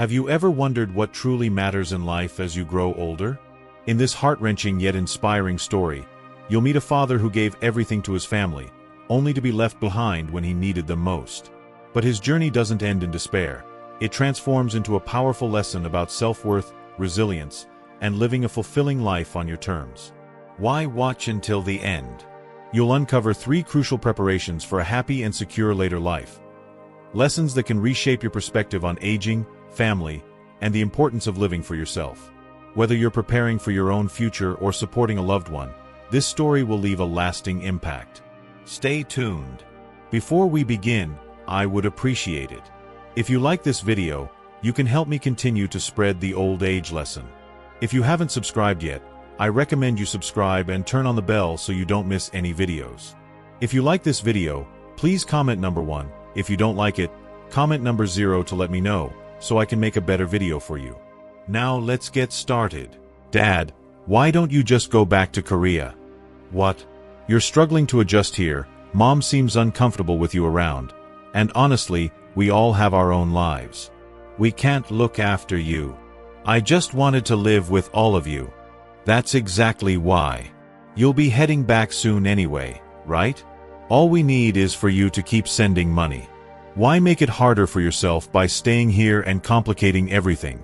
Have you ever wondered what truly matters in life as you grow older? In this heart-wrenching yet inspiring story, you'll meet a father who gave everything to his family, only to be left behind when he needed them most. But his journey doesn't end in despair. It transforms into a powerful lesson about self-worth, resilience, and living a fulfilling life on your terms. Why watch until the end? You'll uncover 3 crucial preparations for a happy and secure later life. Lessons that can reshape your perspective on aging, family, and the importance of living for yourself. Whether you're preparing for your own future or supporting a loved one, this story will leave a lasting impact. Stay tuned. Before we begin, I would appreciate it if you like this video. You can help me continue to spread the old age lesson. If you haven't subscribed yet, I recommend you subscribe and turn on the bell so you don't miss any videos. If you like this video, please comment number 1. If you don't like it, comment number 0 to let me know, so I can make a better video for you. Now let's get started. Dad, why don't you just go back to Korea? What? You're struggling to adjust here, Mom seems uncomfortable with you around. And honestly, we all have our own lives. We can't look after you. I just wanted to live with all of you. That's exactly why. You'll be heading back soon anyway, right? All we need is for you to keep sending money. Why make it harder for yourself by staying here and complicating everything?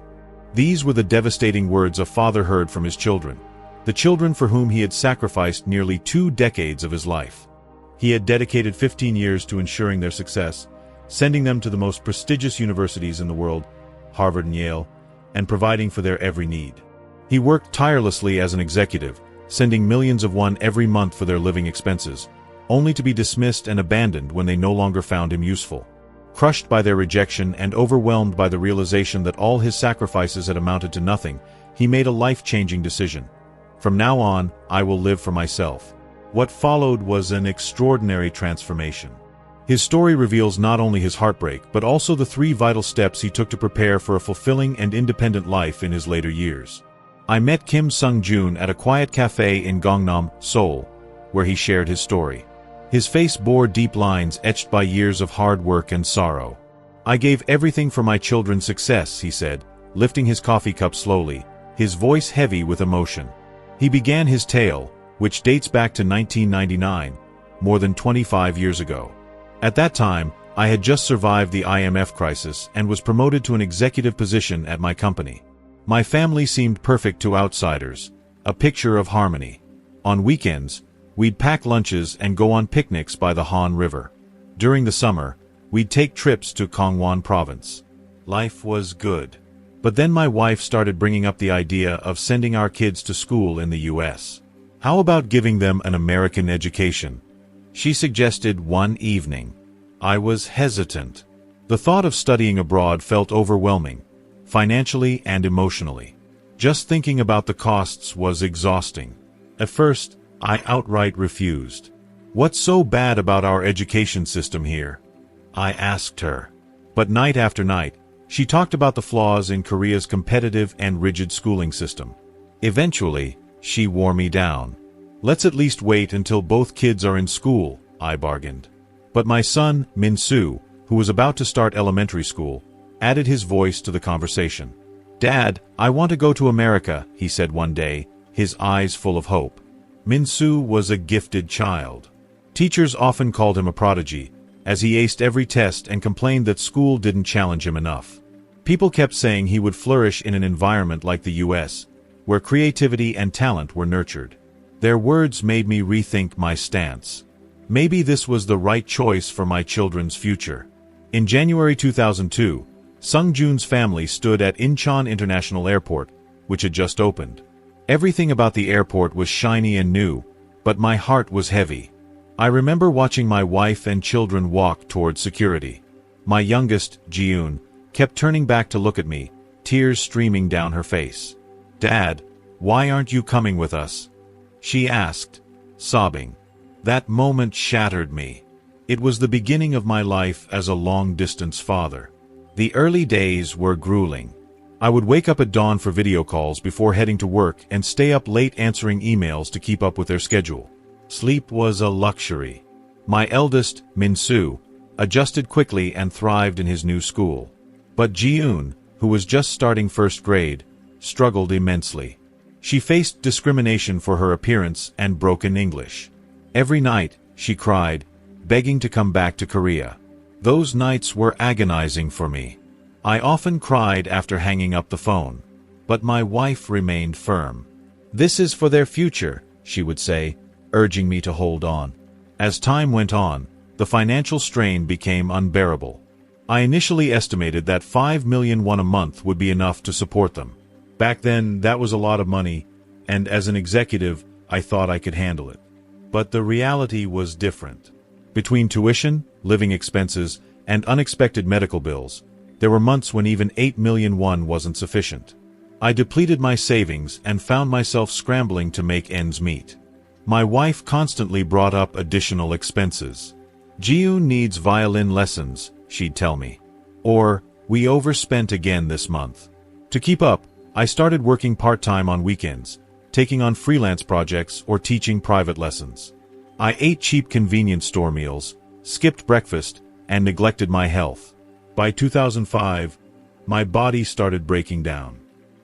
These were the devastating words a father heard from his children, the children for whom he had sacrificed nearly 2 decades of his life. He had dedicated 15 years to ensuring their success, sending them to the most prestigious universities in the world, Harvard and Yale, and providing for their every need. He worked tirelessly as an executive, sending millions of won every month for their living expenses, only to be dismissed and abandoned when they no longer found him useful. Crushed by their rejection and overwhelmed by the realization that all his sacrifices had amounted to nothing, he made a life-changing decision. From now on, I will live for myself. What followed was an extraordinary transformation. His story reveals not only his heartbreak but also the 3 vital steps he took to prepare for a fulfilling and independent life in his later years. I met Kim Sung-joon at a quiet cafe in Gangnam, Seoul, where he shared his story. His face bore deep lines etched by years of hard work and sorrow. I gave everything for my children's success, he said, lifting his coffee cup slowly, his voice heavy with emotion. He began his tale, which dates back to 1999, more than 25 years ago. At that time, I had just survived the IMF crisis and was promoted to an executive position at my company. My family seemed perfect to outsiders, a picture of harmony. On weekends, we'd pack lunches and go on picnics by the Han River. During the summer, we'd take trips to Gangwon province. Life was good. But then my wife started bringing up the idea of sending our kids to school in the US. How about giving them an American education? She suggested one evening. I was hesitant. The thought of studying abroad felt overwhelming, financially and emotionally. Just thinking about the costs was exhausting. At first, I outright refused. What's so bad about our education system here? I asked her. But night after night, she talked about the flaws in Korea's competitive and rigid schooling system. Eventually, she wore me down. Let's at least wait until both kids are in school, I bargained. But my son, Min-soo, who was about to start elementary school, added his voice to the conversation. Dad, I want to go to America, he said one day, his eyes full of hope. Min-soo was a gifted child. Teachers often called him a prodigy, as he aced every test and complained that school didn't challenge him enough. People kept saying he would flourish in an environment like the US, where creativity and talent were nurtured. Their words made me rethink my stance. Maybe this was the right choice for my children's future. In January 2002, Sung-joon's family stood at Incheon International Airport, which had just opened. Everything about the airport was shiny and new, but my heart was heavy. I remember watching my wife and children walk toward security. My youngest, Ji-yoon, kept turning back to look at me, tears streaming down her face. Dad, why aren't you coming with us? She asked, sobbing. That moment shattered me. It was the beginning of my life as a long-distance father. The early days were grueling. I would wake up at dawn for video calls before heading to work and stay up late answering emails to keep up with their schedule. Sleep was a luxury. My eldest, Min-soo, adjusted quickly and thrived in his new school. But Ji-yoon, who was just starting first grade, struggled immensely. She faced discrimination for her appearance and broken English. Every night, she cried, begging to come back to Korea. Those nights were agonizing for me. I often cried after hanging up the phone. But my wife remained firm. "This is for their future," she would say, urging me to hold on. As time went on, the financial strain became unbearable. I initially estimated that 5 million won a month would be enough to support them. Back then, that was a lot of money, and as an executive, I thought I could handle it. But the reality was different. Between tuition, living expenses, and unexpected medical bills, there were months when even 8 million won wasn't sufficient. I depleted my savings and found myself scrambling to make ends meet. My wife constantly brought up additional expenses. "Jiyoon needs violin lessons," she'd tell me. Or, "We overspent again this month." To keep up, I started working part-time on weekends, taking on freelance projects or teaching private lessons. I ate cheap convenience store meals, skipped breakfast, and neglected my health. By 2005, my body started breaking down.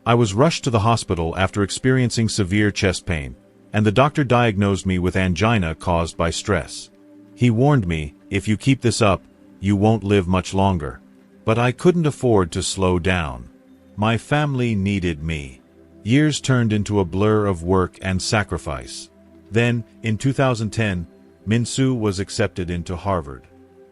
I was rushed to the hospital after experiencing severe chest pain, and the doctor diagnosed me with angina caused by stress. He warned me, "If you keep this up, you won't live much longer." But I couldn't afford to slow down. My family needed me. Years turned into a blur of work and sacrifice. Then, in 2010, Min-soo was accepted into Harvard.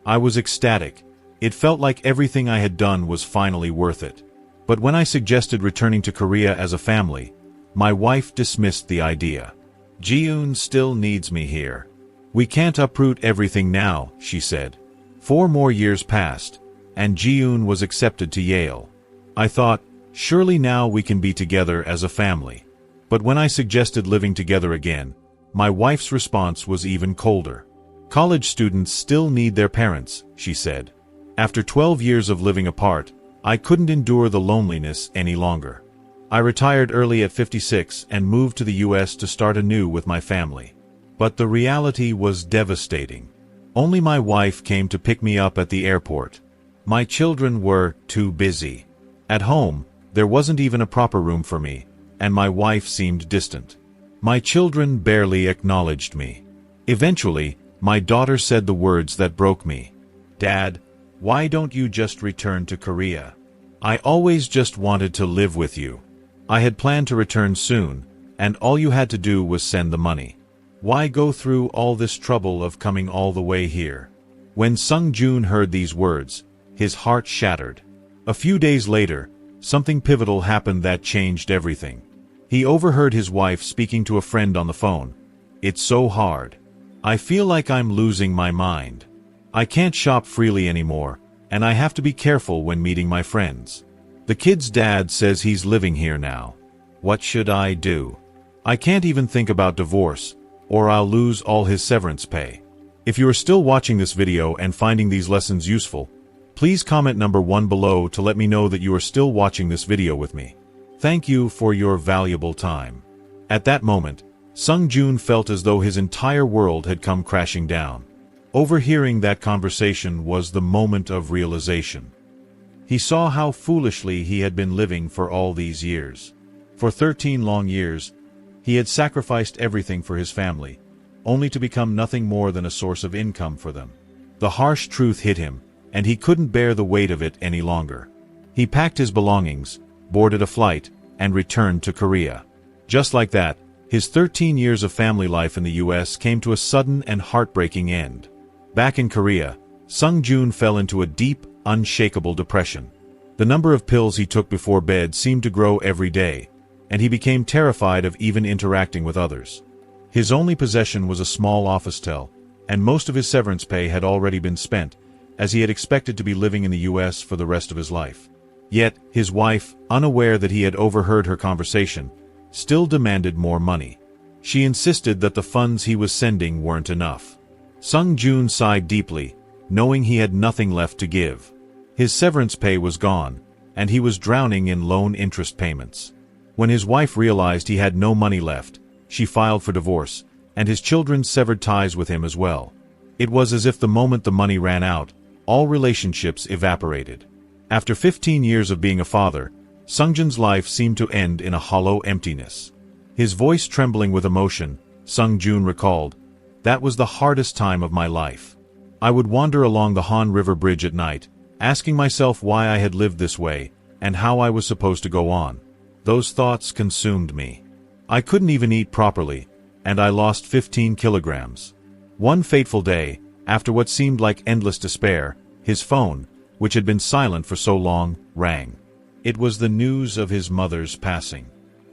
I was ecstatic. It felt like everything I had done was finally worth it. But when I suggested returning to Korea as a family, my wife dismissed the idea. "Jiyoon still needs me here. We can't uproot everything now," she said. 4 more years passed, and Jiyoon was accepted to Yale. I thought, surely now we can be together as a family. But when I suggested living together again, my wife's response was even colder. "College students still need their parents," she said. After 12 years of living apart, I couldn't endure the loneliness any longer. I retired early at 56 and moved to the US to start anew with my family. But the reality was devastating. Only my wife came to pick me up at the airport. My children were too busy. At home, there wasn't even a proper room for me, and my wife seemed distant. My children barely acknowledged me. Eventually, my daughter said the words that broke me. "Dad, why don't you just return to Korea? I always just wanted to live with you. I had planned to return soon, and all you had to do was send the money. Why go through all this trouble of coming all the way here?" When Sung-joon heard these words, his heart shattered. A few days later, something pivotal happened that changed everything. He overheard his wife speaking to a friend on the phone. "It's so hard. I feel like I'm losing my mind. I can't shop freely anymore, and I have to be careful when meeting my friends. The kid's dad says he's living here now. What should I do? I can't even think about divorce, or I'll lose all his severance pay." If you are still watching this video and finding these lessons useful, please comment number 1 below to let me know that you are still watching this video with me. Thank you for your valuable time. At that moment, Sung-joon felt as though his entire world had come crashing down. Overhearing that conversation was the moment of realization. He saw how foolishly he had been living for all these years. For 13 long years, he had sacrificed everything for his family, only to become nothing more than a source of income for them. The harsh truth hit him, and he couldn't bear the weight of it any longer. He packed his belongings, boarded a flight, and returned to Korea. Just like that, his 13 years of family life in the US came to a sudden and heartbreaking end. Back in Korea, Sung-joon fell into a deep, unshakable depression. The number of pills he took before bed seemed to grow every day, and he became terrified of even interacting with others. His only possession was a small office tel, and most of his severance pay had already been spent, as he had expected to be living in the US for the rest of his life. Yet, his wife, unaware that he had overheard her conversation, still demanded more money. She insisted that the funds he was sending weren't enough. Sung-joon sighed deeply, knowing he had nothing left to give. His severance pay was gone, and he was drowning in loan interest payments. When his wife realized he had no money left, she filed for divorce, and his children severed ties with him as well. It was as if the moment the money ran out, all relationships evaporated. After 15 years of being a father, Sungjun's life seemed to end in a hollow emptiness. His voice trembling with emotion, Sungjun recalled, "That was the hardest time of my life. I would wander along the Han River Bridge at night, asking myself why I had lived this way, and how I was supposed to go on. Those thoughts consumed me. I couldn't even eat properly, and I lost 15 kilograms. One fateful day, after what seemed like endless despair, his phone, which had been silent for so long, rang. It was the news of his mother's passing.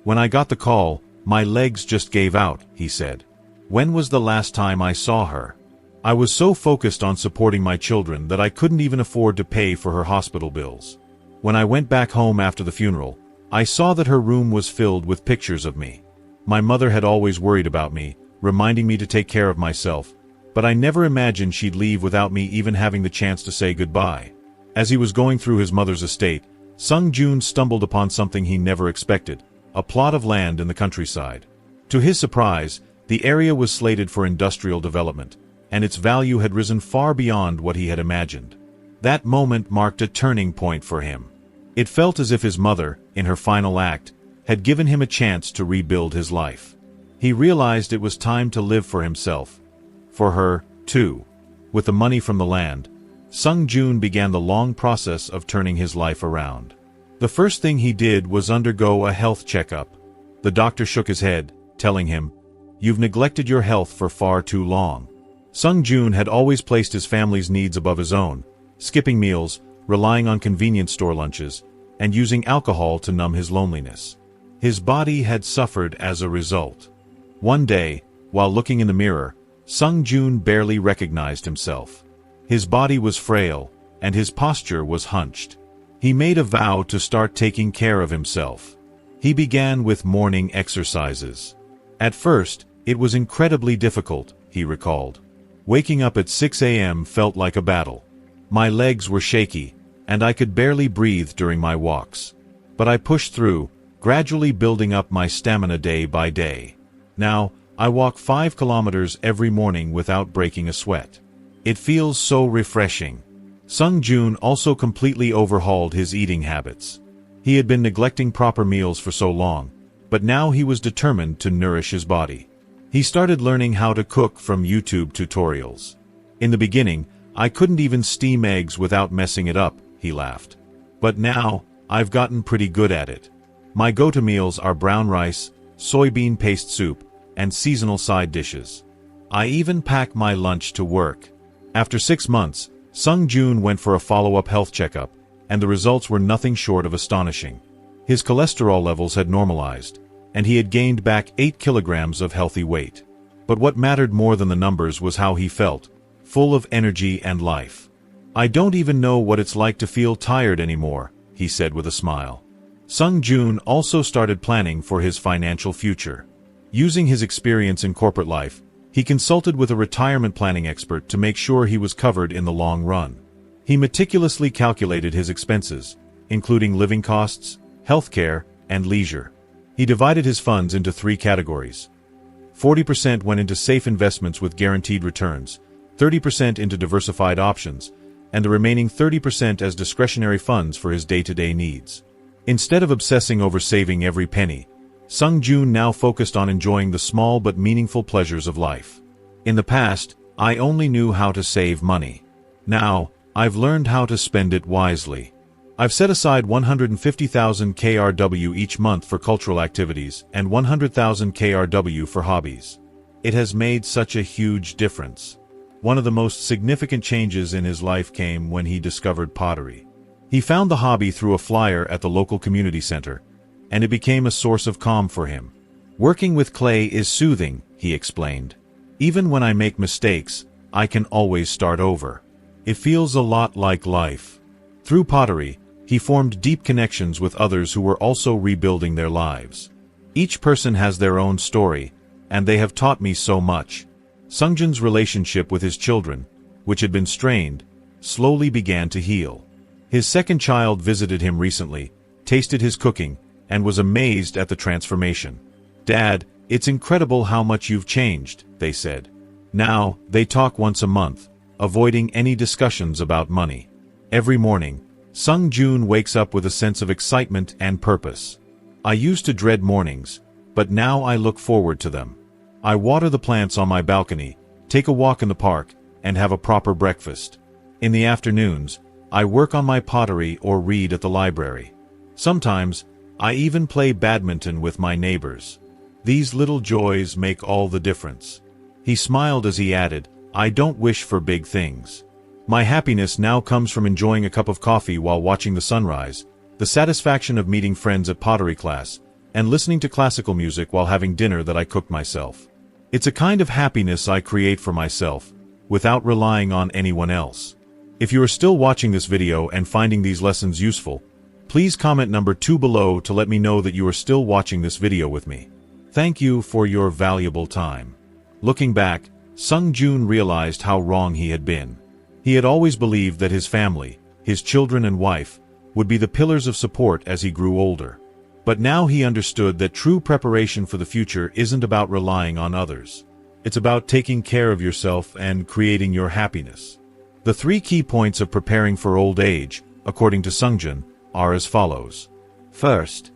When I got the call, my legs just gave out," he said. "When was the last time I saw her? I was so focused on supporting my children that I couldn't even afford to pay for her hospital bills. When I went back home after the funeral, I saw that her room was filled with pictures of me. My mother had always worried about me, reminding me to take care of myself, but I never imagined she'd leave without me even having the chance to say goodbye." As he was going through his mother's estate, Sungjun stumbled upon something he never expected, a plot of land in the countryside. To his surprise, the area was slated for industrial development, and its value had risen far beyond what he had imagined. That moment marked a turning point for him. It felt as if his mother, in her final act, had given him a chance to rebuild his life. He realized it was time to live for himself. For her, too. With the money from the land, Sungjun began the long process of turning his life around. The first thing he did was undergo a health checkup. The doctor shook his head, telling him, "You've neglected your health for far too long." Sungjun had always placed his family's needs above his own, skipping meals, relying on convenience store lunches, and using alcohol to numb his loneliness. His body had suffered as a result. One day, while looking in the mirror, Sungjun barely recognized himself. His body was frail, and his posture was hunched. He made a vow to start taking care of himself. He began with morning exercises. At first, it was incredibly difficult, he recalled. Waking up at 6 a.m. felt like a battle. My legs were shaky, and I could barely breathe during my walks. But I pushed through, gradually building up my stamina day by day. Now, I walk 5 kilometers every morning without breaking a sweat. It feels so refreshing. Sungjun also completely overhauled his eating habits. He had been neglecting proper meals for so long, but now he was determined to nourish his body. He started learning how to cook from YouTube tutorials. In the beginning, I couldn't even steam eggs without messing it up, he laughed. But now, I've gotten pretty good at it. My go-to meals are brown rice, soybean paste soup, and seasonal side dishes. I even pack my lunch to work. After 6 months, Sungjun went for a follow-up health checkup, and the results were nothing short of astonishing. His cholesterol levels had normalized, and he had gained back 8 kilograms of healthy weight. But what mattered more than the numbers was how he felt, full of energy and life. "I don't even know what it's like to feel tired anymore," he said with a smile. Sungjun also started planning for his financial future. Using his experience in corporate life, he consulted with a retirement planning expert to make sure he was covered in the long run. He meticulously calculated his expenses, including living costs, healthcare, and leisure. He divided his funds into 3 categories. 40% went into safe investments with guaranteed returns, 30% into diversified options, and the remaining 30% as discretionary funds for his day-to-day needs. Instead of obsessing over saving every penny, Sungjun now focused on enjoying the small but meaningful pleasures of life. "In the past, I only knew how to save money. Now, I've learned how to spend it wisely. I've set aside 150,000 KRW each month for cultural activities and 100,000 KRW for hobbies. It has made such a huge difference." One of the most significant changes in his life came when he discovered pottery. He found the hobby through a flyer at the local community center, and it became a source of calm for him. "Working with clay is soothing," he explained. "Even when I make mistakes, I can always start over. It feels a lot like life." Through pottery, he formed deep connections with others who were also rebuilding their lives. Each person has their own story, and they have taught me so much. Sungjun's relationship with his children, which had been strained, slowly began to heal. His second child visited him recently, tasted his cooking, and was amazed at the transformation. "Dad, it's incredible how much you've changed," they said. Now, they talk once a month, avoiding any discussions about money. Every morning, Sung Jun wakes up with a sense of excitement and purpose. I used to dread mornings, but now I look forward to them. I water the plants on my balcony, take a walk in the park, and have a proper breakfast. In the afternoons, I work on my pottery or read at the library. Sometimes, I even play badminton with my neighbors. These little joys make all the difference. He smiled as he added, I don't wish for big things. My happiness now comes from enjoying a cup of coffee while watching the sunrise, the satisfaction of meeting friends at pottery class, and listening to classical music while having dinner that I cooked myself. It's a kind of happiness I create for myself, without relying on anyone else. If you are still watching this video and finding these lessons useful, please comment number 2 below to let me know that you are still watching this video with me. Thank you for your valuable time. Looking back, Sung Jun realized how wrong he had been. He had always believed that his family, his children and wife, would be the pillars of support as he grew older. But now he understood that true preparation for the future isn't about relying on others. It's about taking care of yourself and creating your happiness. The 3 key points of preparing for old age, according to Sung Jun, are as follows. First,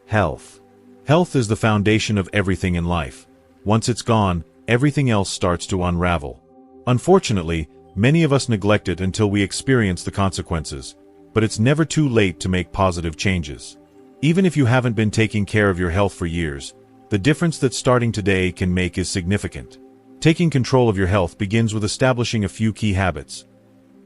health. Health is the foundation of everything in life. Once it's gone, everything else starts to unravel. Unfortunately, many of us neglect it until we experience the consequences, but it's never too late to make positive changes. Even if you haven't been taking care of your health for years, the difference that starting today can make is significant. Taking control of your health begins with establishing a few key habits.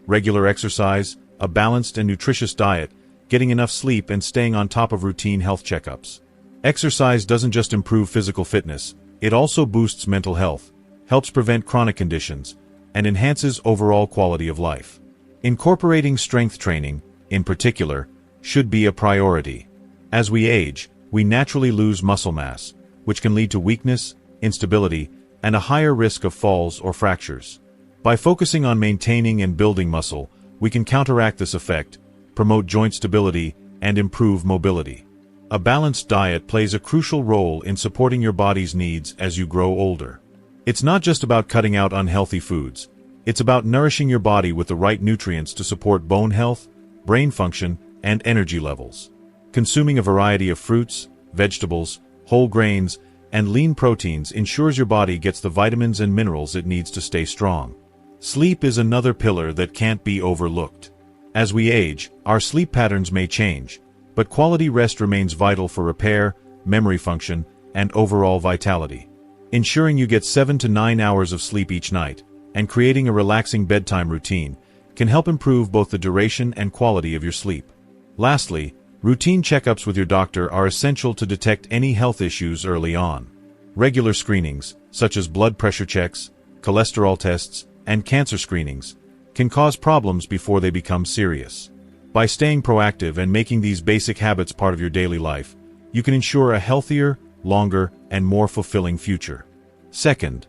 Regular exercise, a balanced and nutritious diet, getting enough sleep and staying on top of routine health checkups. Exercise doesn't just improve physical fitness, it also boosts mental health, helps prevent chronic conditions, and enhances overall quality of life. Incorporating strength training, in particular, should be a priority. As we age, we naturally lose muscle mass, which can lead to weakness, instability, and a higher risk of falls or fractures. By focusing on maintaining and building muscle, we can counteract this effect, promote joint stability, and improve mobility. A balanced diet plays a crucial role in supporting your body's needs as you grow older. It's not just about cutting out unhealthy foods. It's about nourishing your body with the right nutrients to support bone health, brain function, and energy levels. Consuming a variety of fruits, vegetables, whole grains, and lean proteins ensures your body gets the vitamins and minerals it needs to stay strong. Sleep is another pillar that can't be overlooked. As we age, our sleep patterns may change, but quality rest remains vital for repair, memory function, and overall vitality. Ensuring you get 7 to 9 hours of sleep each night, and creating a relaxing bedtime routine, can help improve both the duration and quality of your sleep. Lastly, routine checkups with your doctor are essential to detect any health issues early on. Regular screenings, such as blood pressure checks, cholesterol tests, and cancer screenings, can cause problems before they become serious. By staying proactive and making these basic habits part of your daily life, you can ensure a healthier, longer, and more fulfilling future. Second,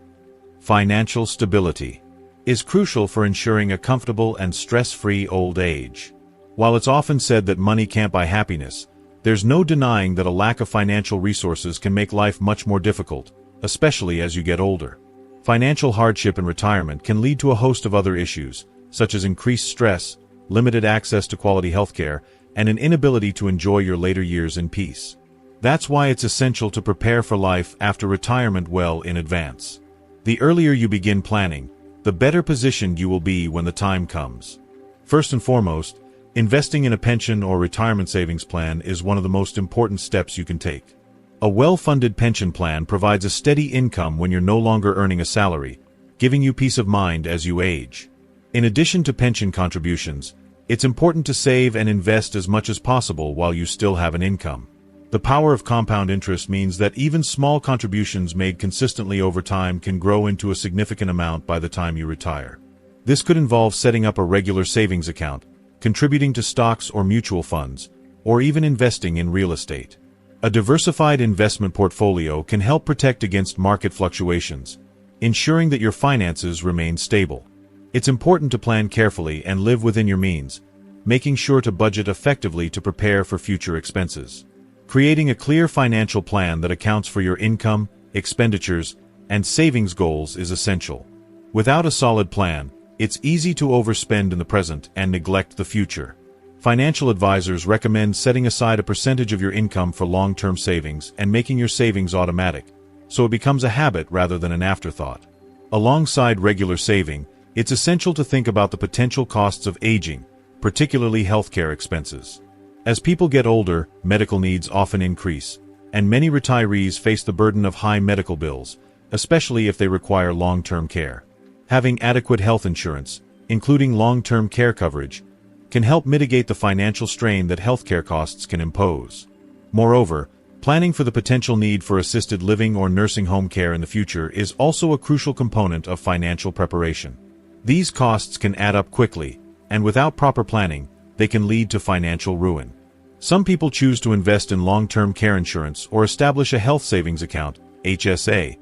financial stability is crucial for ensuring a comfortable and stress-free old age. While it's often said that money can't buy happiness, there's no denying that a lack of financial resources can make life much more difficult, especially as you get older. Financial hardship in retirement can lead to a host of other issues, such as increased stress, limited access to quality healthcare, and an inability to enjoy your later years in peace. That's why it's essential to prepare for life after retirement well in advance. The earlier you begin planning, the better positioned you will be when the time comes. First and foremost, investing in a pension or retirement savings plan is one of the most important steps you can take. A well-funded pension plan provides a steady income when you're no longer earning a salary, giving you peace of mind as you age. In addition to pension contributions, it's important to save and invest as much as possible while you still have an income. The power of compound interest means that even small contributions made consistently over time can grow into a significant amount by the time you retire. This could involve setting up a regular savings account, contributing to stocks or mutual funds, or even investing in real estate. A diversified investment portfolio can help protect against market fluctuations, ensuring that your finances remain stable. It's important to plan carefully and live within your means, making sure to budget effectively to prepare for future expenses. Creating a clear financial plan that accounts for your income, expenditures, and savings goals is essential. Without a solid plan, it's easy to overspend in the present and neglect the future. Financial advisors recommend setting aside a percentage of your income for long-term savings and making your savings automatic, so it becomes a habit rather than an afterthought. Alongside regular saving, it's essential to think about the potential costs of aging, particularly healthcare expenses. As people get older, medical needs often increase, and many retirees face the burden of high medical bills, especially if they require long-term care. Having adequate health insurance, including long-term care coverage, can help mitigate the financial strain that healthcare costs can impose. Moreover, planning for the potential need for assisted living or nursing home care in the future is also a crucial component of financial preparation. These costs can add up quickly, and without proper planning, they can lead to financial ruin. Some people choose to invest in long-term care insurance or establish a health savings account, HSA,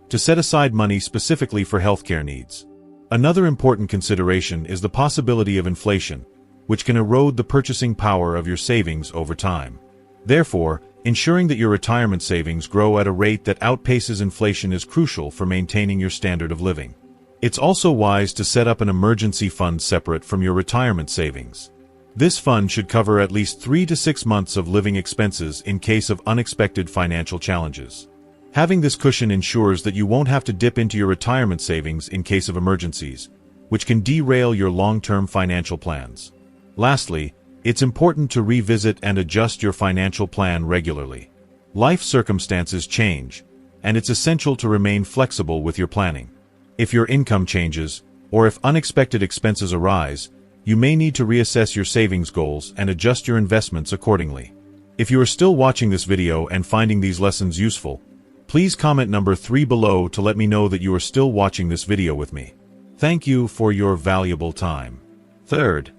to set aside money specifically for healthcare needs. Another important consideration is the possibility of inflation, which can erode the purchasing power of your savings over time. Therefore, ensuring that your retirement savings grow at a rate that outpaces inflation is crucial for maintaining your standard of living. It's also wise to set up an emergency fund separate from your retirement savings. This fund should cover at least 3 to 6 months of living expenses in case of unexpected financial challenges. Having this cushion ensures that you won't have to dip into your retirement savings in case of emergencies, which can derail your long-term financial plans. Lastly, it's important to revisit and adjust your financial plan regularly. Life circumstances change, and it's essential to remain flexible with your planning. If your income changes, or if unexpected expenses arise, you may need to reassess your savings goals and adjust your investments accordingly. If you are still watching this video and finding these lessons useful, please comment number 3 below to let me know that you are still watching this video with me. Thank you for your valuable time. Third,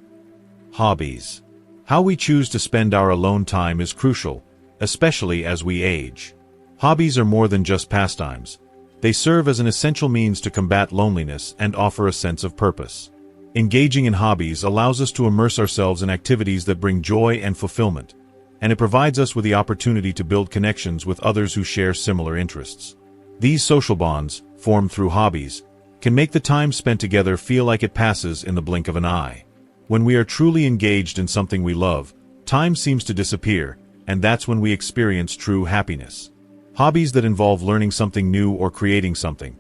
hobbies. How we choose to spend our alone time is crucial, especially as we age. Hobbies are more than just pastimes. They serve as an essential means to combat loneliness and offer a sense of purpose. Engaging in hobbies allows us to immerse ourselves in activities that bring joy and fulfillment, and it provides us with the opportunity to build connections with others who share similar interests. These social bonds, formed through hobbies, can make the time spent together feel like it passes in the blink of an eye. When we are truly engaged in something we love, time seems to disappear, and that's when we experience true happiness. Hobbies that involve learning something new or creating something,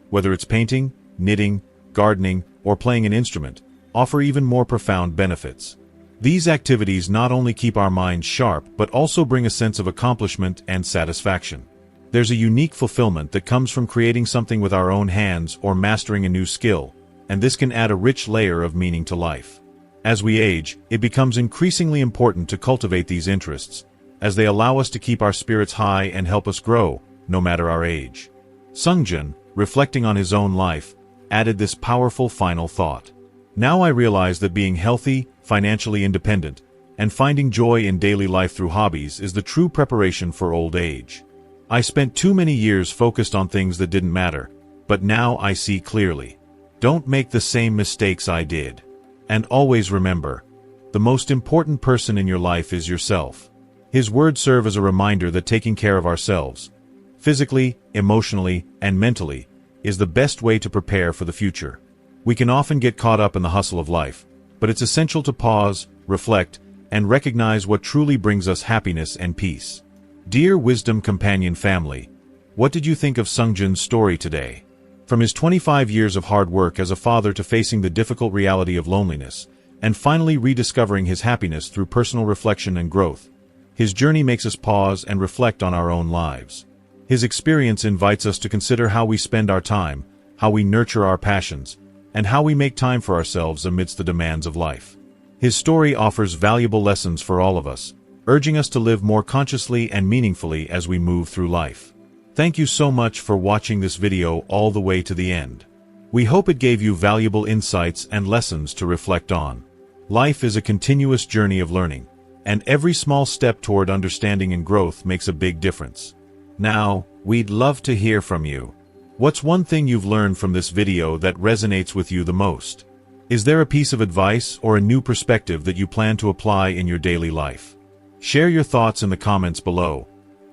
whether it's painting, knitting, gardening, or playing an instrument, offer even more profound benefits. These activities not only keep our minds sharp but also bring a sense of accomplishment and satisfaction. There's a unique fulfillment that comes from creating something with our own hands or mastering a new skill, and this can add a rich layer of meaning to life. As we age, it becomes increasingly important to cultivate these interests, as they allow us to keep our spirits high and help us grow, no matter our age. Sungjun, reflecting on his own life, added this powerful final thought. Now I realize that being healthy, financially independent, and finding joy in daily life through hobbies is the true preparation for old age. I spent too many years focused on things that didn't matter, but now I see clearly. Don't make the same mistakes I did. And always remember, the most important person in your life is yourself. His words serve as a reminder that taking care of ourselves, physically, emotionally, and mentally, is the best way to prepare for the future. We can often get caught up in the hustle of life, but it's essential to pause, reflect, and recognize what truly brings us happiness and peace. Dear Wisdom Companion family, what did you think of Sungjun's story today? From his 25 years of hard work as a father to facing the difficult reality of loneliness, and finally rediscovering his happiness through personal reflection and growth, his journey makes us pause and reflect on our own lives. His experience invites us to consider how we spend our time, how we nurture our passions, and how we make time for ourselves amidst the demands of life. His story offers valuable lessons for all of us, urging us to live more consciously and meaningfully as we move through life. Thank you so much for watching this video all the way to the end. We hope it gave you valuable insights and lessons to reflect on. Life is a continuous journey of learning, and every small step toward understanding and growth makes a big difference. Now, we'd love to hear from you. What's one thing you've learned from this video that resonates with you the most? Is there a piece of advice or a new perspective that you plan to apply in your daily life? Share your thoughts in the comments below.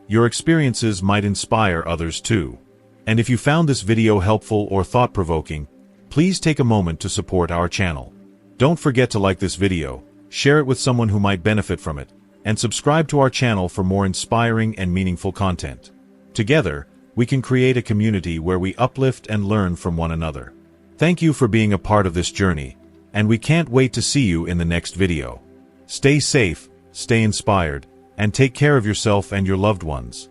Your experiences might inspire others too. And if you found this video helpful or thought-provoking, please take a moment to support our channel. Don't forget to like this video, share it with someone who might benefit from it, and subscribe to our channel for more inspiring and meaningful content. Together, we can create a community where we uplift and learn from one another. Thank you for being a part of this journey, and we can't wait to see you in the next video. Stay safe, stay inspired, and take care of yourself and your loved ones.